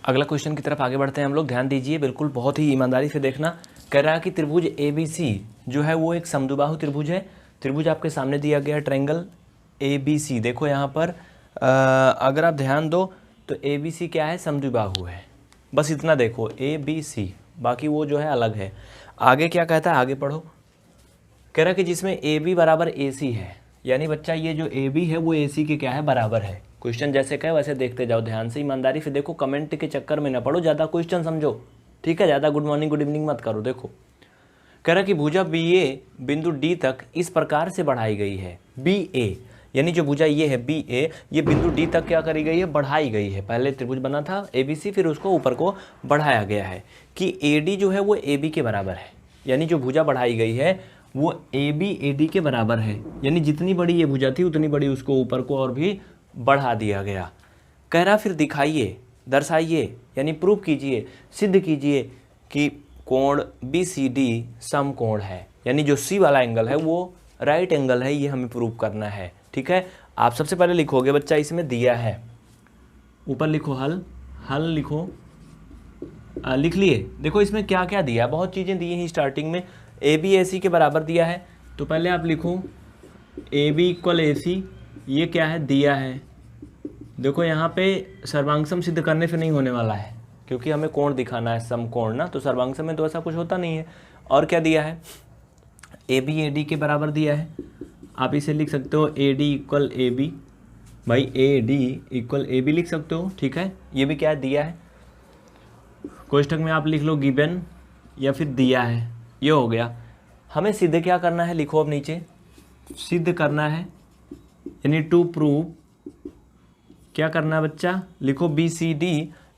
अगला क्वेश्चन की तरफ आगे बढ़ते हैं हम लोग। ध्यान दीजिए, बिल्कुल बहुत ही ईमानदारी से देखना। कह रहा है कि त्रिभुज ABC जो है वो एक समद्विबाहु त्रिभुज है। त्रिभुज आपके सामने दिया गया ट्रायंगल ABC। देखो यहाँ पर अगर आप ध्यान दो तो ABC क्या है, समद्विबाहु है। बस इतना देखो ABC, बाकी वो जो है अलग है। आगे क्या कहता है, आगे पढ़ो। कह रहा है कि जिसमें AB बराबर AC है, यानी बच्चा ये जो AB है वो AC के क्या है, बराबर है। क्वेश्चन जैसे कहे वैसे देखते जाओ, ध्यान से ईमानदारी से देखो, कमेंट के चक्कर में ना पड़ो, ज़्यादा क्वेश्चन समझो, ठीक है। ज़्यादा गुड मॉर्निंग गुड इवनिंग मत करो। देखो कह रहा कि भुजा BA बिंदु D तक इस प्रकार से बढ़ाई गई है। BA यानी जो भुजा ये है BA, ये बिंदु D तक क्या करी गई है, बढ़ाई गई है। पहले त्रिभुज बना था ABC, फिर उसको ऊपर को बढ़ाया गया है कि AD जो है वो AB के बराबर है। यानी जो भुजा बढ़ाई गई है वो AB AD के बराबर है। यानी जितनी बड़ी ये भुजा थी उतनी बड़ी उसको ऊपर को और भी बढ़ा दिया गया। कह रहा फिर दिखाइए, दर्शाइए, यानी प्रूव कीजिए, सिद्ध कीजिए कि कोण BCD समकोण है। यानी जो C वाला एंगल है वो राइट एंगल है, ये हमें प्रूव करना है, ठीक है। आप सबसे पहले लिखोगे बच्चा, इसमें दिया है, ऊपर लिखो हल, हल लिखो, लिख लिए। देखो इसमें क्या क्या दिया, बहुत चीज़ें दी हैं। स्टार्टिंग में AB AC के बराबर दिया है, तो पहले आप लिखो AB इक्वल AC, ये क्या है, दिया है। देखो यहाँ पे सर्वांगसम सिद्ध करने से नहीं होने वाला है, क्योंकि हमें कोण दिखाना है, समकोण ना, तो सर्वांगसम में तो ऐसा कुछ होता नहीं है। और क्या दिया है, AB AD के बराबर दिया है। आप इसे लिख सकते हो AD इक्वल AB, भाई AD इक्वल AB लिख सकते हो, ठीक है। ये भी क्या है, दिया है। कोष्ठक में आप लिख लो गिवन या फिर दिया है, ये हो गया। हमें सिद्ध क्या करना है, लिखो अब नीचे, सिद्ध करना है, यानी टू प्रूव क्या करना है बच्चा, लिखो BCD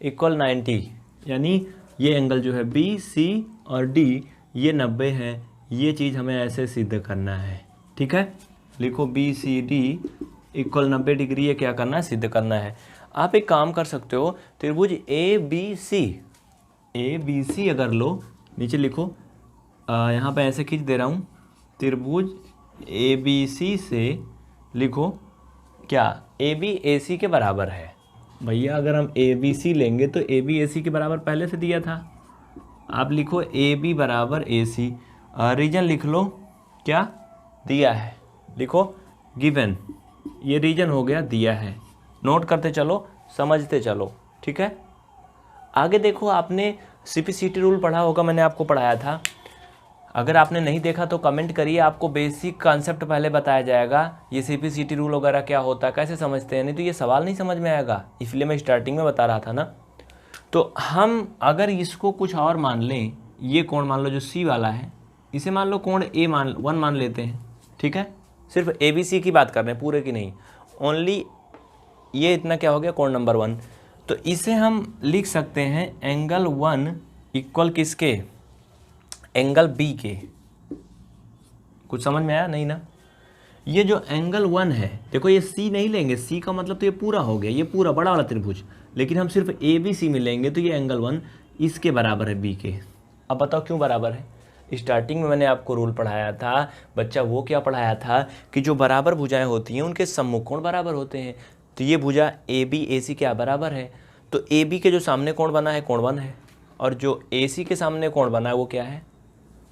इक्वल 90, यानी ये एंगल जो है BC और D ये 90 है। ये चीज़ हमें ऐसे सिद्ध करना है, ठीक है। लिखो BCD इक्वल 90 डिग्री, ये क्या करना है, सिद्ध करना है। आप एक काम कर सकते हो, त्रिभुज ABC अगर लो, नीचे लिखो, यहाँ पे ऐसे खींच दे रहा हूँ, त्रिभुज ABC से लिखो क्या, AB AC के बराबर है। भैया अगर हम ABC लेंगे तो AB AC के बराबर पहले से दिया था। आप लिखो AB बराबर AC, रीजन लिख लो, क्या दिया है, लिखो गिवन, ये रीजन हो गया, दिया है। नोट करते चलो, समझते चलो, ठीक है। आगे देखो, आपने CPCT रूल पढ़ा होगा, मैंने आपको पढ़ाया था। अगर आपने नहीं देखा तो कमेंट करिए, आपको बेसिक कॉन्सेप्ट पहले बताया जाएगा, ये CPCT रूल वगैरह क्या होता है, कैसे समझते हैं, नहीं तो ये सवाल नहीं समझ में आएगा, इसलिए मैं स्टार्टिंग में बता रहा था ना। तो हम अगर इसको कुछ और मान लें, ये कोण मान लो जो C वाला है, इसे मान लो कोण A1 मान लेते हैं, ठीक है। सिर्फ ABC की बात कर रहे हैं, पूरे की नहीं, ओनली ये इतना क्या हो गया, कोण नंबर 1। तो इसे हम लिख सकते हैं एंगल 1 इक्वल किसके, एंगल B के। कुछ समझ में आया नहीं ना। ये जो एंगल 1 है, देखो ये C नहीं लेंगे, C का मतलब तो ये पूरा हो गया, ये पूरा बड़ा वाला त्रिभुज, लेकिन हम सिर्फ ABC में लेंगे तो ये एंगल 1 इसके बराबर है, B के। अब बताओ क्यों बराबर है। स्टार्टिंग में मैंने आपको रूल पढ़ाया था बच्चा, वो क्या पढ़ाया था कि जो बराबर भुजाएं होती हैं उनके सम्मुख कोण बराबर होते हैं। तो ये भुजा AB AC क्या बराबर है, तो AB के जो सामने कोण बना है कोण 1 है, और जो AC के सामने कोण बना है वो क्या है,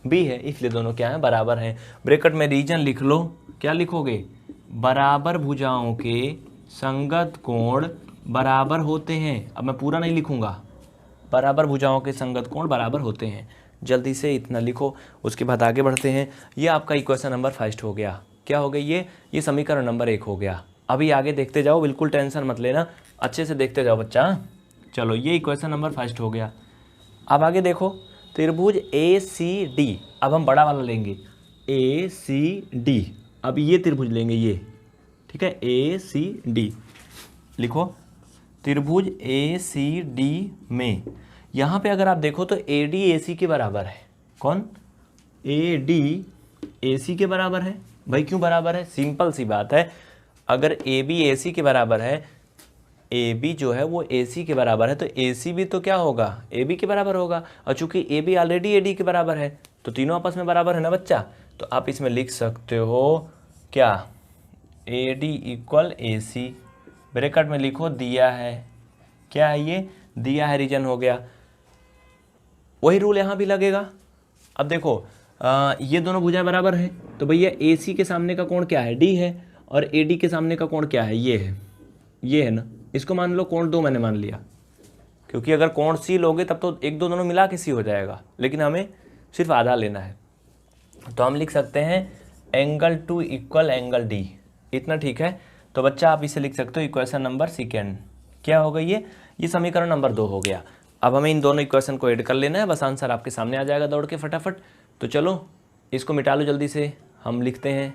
B है, इसलिए दोनों क्या है, बराबर हैं। ब्रैकेट में रीजन लिख लो, क्या लिखोगे, बराबर भुजाओं के संगत कोण बराबर होते हैं। अब मैं पूरा नहीं लिखूंगा, बराबर भुजाओं के संगत कोण बराबर होते हैं। जल्दी से इतना लिखो, उसके बाद आगे बढ़ते हैं। ये आपका इक्वेशन नंबर 1 हो गया, क्या हो गई ये समीकरण नंबर 1 हो गया। अभी आगे देखते जाओ, बिल्कुल टेंशन मत लेना, अच्छे से देखते जाओ बच्चा। चलो ये इक्वेशन नंबर 1 हो गया। अब आगे देखो, त्रिभुज ACD, अब हम बड़ा वाला लेंगे ACD, अब ये त्रिभुज लेंगे ये, ठीक है, ACD लिखो। त्रिभुज ACD में यहाँ पे अगर आप देखो तो AD AC के बराबर है। कौन, AD AC के बराबर है। भाई क्यों बराबर है, सिंपल सी बात है, अगर AB AC के बराबर है, AB जो है वो AC के बराबर है, तो AC भी तो क्या होगा, AB के बराबर होगा। और चूंकि AB ऑलरेडी AD के बराबर है, तो तीनों आपस में बराबर है ना बच्चा। तो आप इसमें लिख सकते हो क्या, AD इक्वल AC, ब्रैकेट में लिखो दिया है, क्या है ये, दिया है रीजन हो गया। वही रूल यहाँ भी लगेगा। अब देखो ये दोनों भुजाएं बराबर हैं, तो भैया AC के सामने का कोण क्या है, D है, और AD के सामने का कोण क्या है, ये है ना। इसको मान लो कोण 2 मैंने मान लिया, क्योंकि अगर कोण C लोगे तब तो एक दो दोनों मिला के C हो जाएगा, लेकिन हमें सिर्फ आधा लेना है। तो हम लिख सकते हैं एंगल 2 इक्वल एंगल D, इतना ठीक है। तो बच्चा आप इसे लिख सकते हो इक्वेशन नंबर सेकेंड। क्या हो गई ये समीकरण नंबर 2 हो गया। अब हमें इन दोनों इक्वेशन को ऐड कर लेना है, बस आंसर आपके सामने आ जाएगा दौड़ के फटाफट। तो चलो इसको मिटा लो जल्दी से, हम लिखते हैं,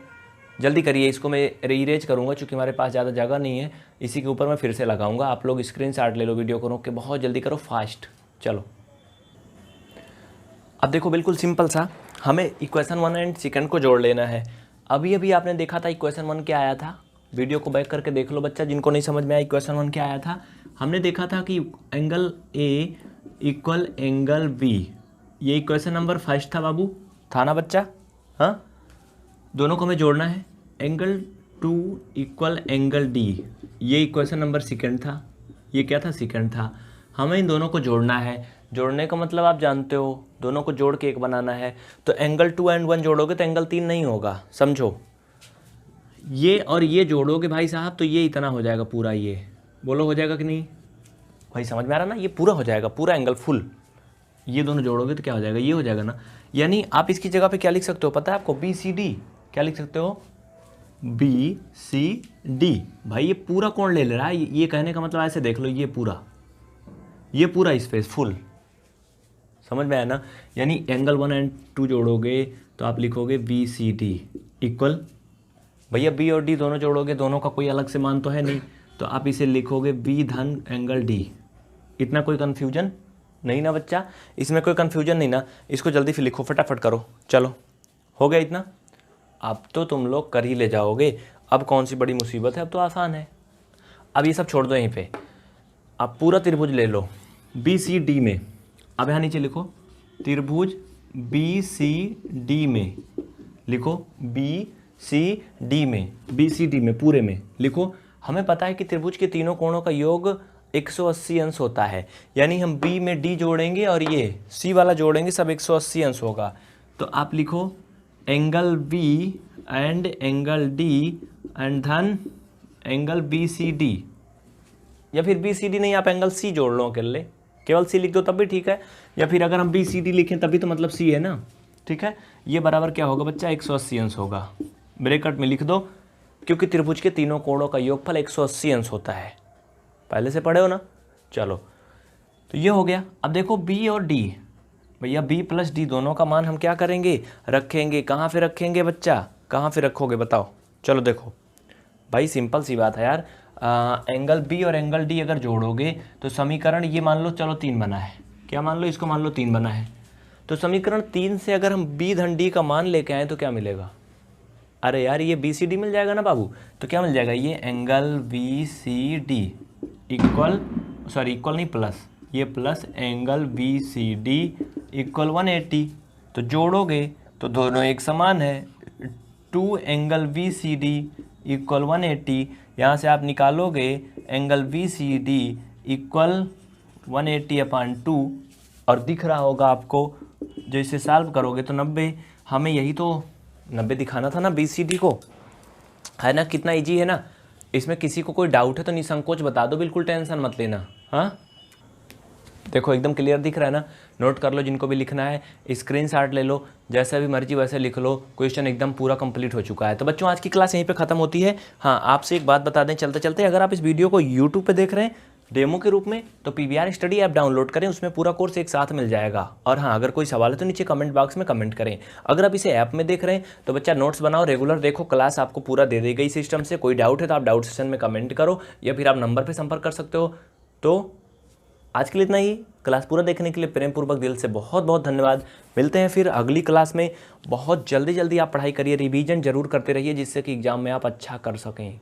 जल्दी करिए। इसको मैं रीअरेंज करूँगा क्योंकि हमारे पास ज़्यादा जगह नहीं है, इसी के ऊपर मैं फिर से लगाऊंगा। आप लोग स्क्रीनशॉट ले लो वीडियो को रोक के, बहुत जल्दी करो, फास्ट। चलो अब देखो बिल्कुल सिंपल सा, हमें इक्वेशन 1 एंड सेकंड को जोड़ लेना है। अभी आपने देखा था इक्वेशन 1 क्या आया था, वीडियो को बैक करके देख लो बच्चा, जिनको नहीं समझ में आया इक्वेशन 1 क्या आया था। हमने देखा था कि angle A equal angle B, ये इक्वेशन नंबर फर्स्ट था बाबू, था ना बच्चा। हाँ, दोनों को हमें जोड़ना है। एंगल 2 इक्वल एंगल D, ये इक्वेशन नंबर सेकंड था। ये क्या था, सेकंड था। हमें इन दोनों को जोड़ना है। जोड़ने का मतलब आप जानते हो, दोनों को जोड़ के एक बनाना है। तो एंगल 2 एंड 1 जोड़ोगे तो एंगल 3 नहीं होगा, समझो। ये और ये जोड़ोगे भाई साहब तो ये इतना हो जाएगा पूरा, ये बोलो हो जाएगा कि नहीं भाई, समझ में आ रहा ना, ये पूरा हो जाएगा, पूरा एंगल फुल। ये दोनों जोड़ोगे तो क्या हो जाएगा, ये हो जाएगा ना। यानी आप इसकी जगह पे क्या लिख सकते हो पता है आपको, BCD। क्या लिख सकते हो, BCD। भाई ये पूरा कोण ले रहा है, ये कहने का मतलब ऐसे देख लो, ये पूरा स्पेस फुल, समझ में आया ना। यानी एंगल 1 एंड 2 जोड़ोगे तो आप लिखोगे BCD इक्वल, भैया B और D दोनों जोड़ोगे, दोनों का कोई अलग से मान तो है नहीं, तो आप इसे लिखोगे B धन एंगल D। इतना कोई कन्फ्यूजन नहीं ना बच्चा, इसमें कोई कन्फ्यूजन नहीं ना। इसको जल्दी से लिखो, फटाफट करो। चलो हो गया इतना, अब तो तुम लोग कर ही ले जाओगे। अब कौन सी बड़ी मुसीबत है, अब तो आसान है। अब ये सब छोड़ दो यहीं पे, अब पूरा त्रिभुज ले लो BCD में। अब यहाँ नीचे लिखो त्रिभुज BCD में, लिखो BCD में पूरे में लिखो। हमें पता है कि त्रिभुज के तीनों कोणों का योग 180 अंश होता है, यानी हम B में D जोड़ेंगे और ये C वाला जोड़ेंगे, सब 180 अंश होगा। तो आप लिखो angle B and angle D and धन एंगल BCD, या फिर BCD नहीं, आप एंगल C जोड़ लो अकेले, केवल C लिख दो तब भी ठीक है, या फिर अगर हम BCD लिखें तभी तो मतलब C है ना, ठीक है। ये बराबर क्या होगा बच्चा, 180 अंश होगा, ब्रैकेट में लिख दो, क्योंकि त्रिभुज के तीनों कोणों का योगफल 180 अंश होता है, पहले से पढ़े हो ना। चलो तो ये हो गया। अब देखो B और D, भैया B प्लस D दोनों का मान हम क्या करेंगे, रखेंगे। कहाँ पे रखेंगे बच्चा, कहाँ पे रखोगे बताओ। चलो देखो भाई सिंपल सी बात है यार, एंगल B और एंगल D अगर जोड़ोगे तो समीकरण ये मान लो, चलो 3 बना है, क्या मान लो, इसको मान लो 3 बना है। तो समीकरण 3 से अगर हम B धन D का मान लेके आए तो क्या मिलेगा, अरे यार ये BCD मिल जाएगा ना बाबू। तो क्या मिल जाएगा, ये angle BCD equal, sorry equal नहीं प्लस, ये प्लस एंगल BCD इक्वल 180। तो जोड़ोगे तो दोनों एक समान है, 2 एंगल BCD इक्वल 180। यहाँ से आप निकालोगे एंगल BCD इक्वल 180/2, और दिख रहा होगा आपको, जो इसे सॉल्व करोगे तो 90। हमें यही तो 90 दिखाना था ना BCD को, है ना। कितना इजी है ना। इसमें किसी को कोई डाउट है तो निसंकोच बता दो, बिल्कुल टेंशन मत लेना। हाँ देखो एकदम क्लियर दिख रहा है ना, नोट कर लो जिनको भी लिखना है, स्क्रीनशॉट ले लो, जैसा भी मर्जी वैसे लिख लो। क्वेश्चन एकदम पूरा कंप्लीट हो चुका है। तो बच्चों आज की क्लास यहीं पे खत्म होती है। हाँ आपसे एक बात बता दें चलते चलते, अगर आप इस वीडियो को यूट्यूब पे देख रहे हैं डेमो के रूप में तो PVR स्टडी ऐप डाउनलोड करें, उसमें पूरा कोर्स एक साथ मिल जाएगा। और हाँ अगर कोई सवाल है तो नीचे कमेंट बॉक्स में कमेंट करें। अगर आप इसे ऐप में देख रहे हैं तो बच्चा नोट्स बनाओ, रेगुलर देखो, क्लास आपको पूरा दे दी गई सिस्टम से। कोई डाउट है तो आप डाउट सेशन में कमेंट करो, या फिर आप नंबर पर संपर्क कर सकते हो। तो आज के लिए इतना ही। क्लास पूरा देखने के लिए प्रेम पूर्वक दिल से बहुत बहुत धन्यवाद। मिलते हैं फिर अगली क्लास में। बहुत जल्दी आप पढ़ाई करिए, रिवीजन जरूर करते रहिए, जिससे कि एग्जाम में आप अच्छा कर सकें।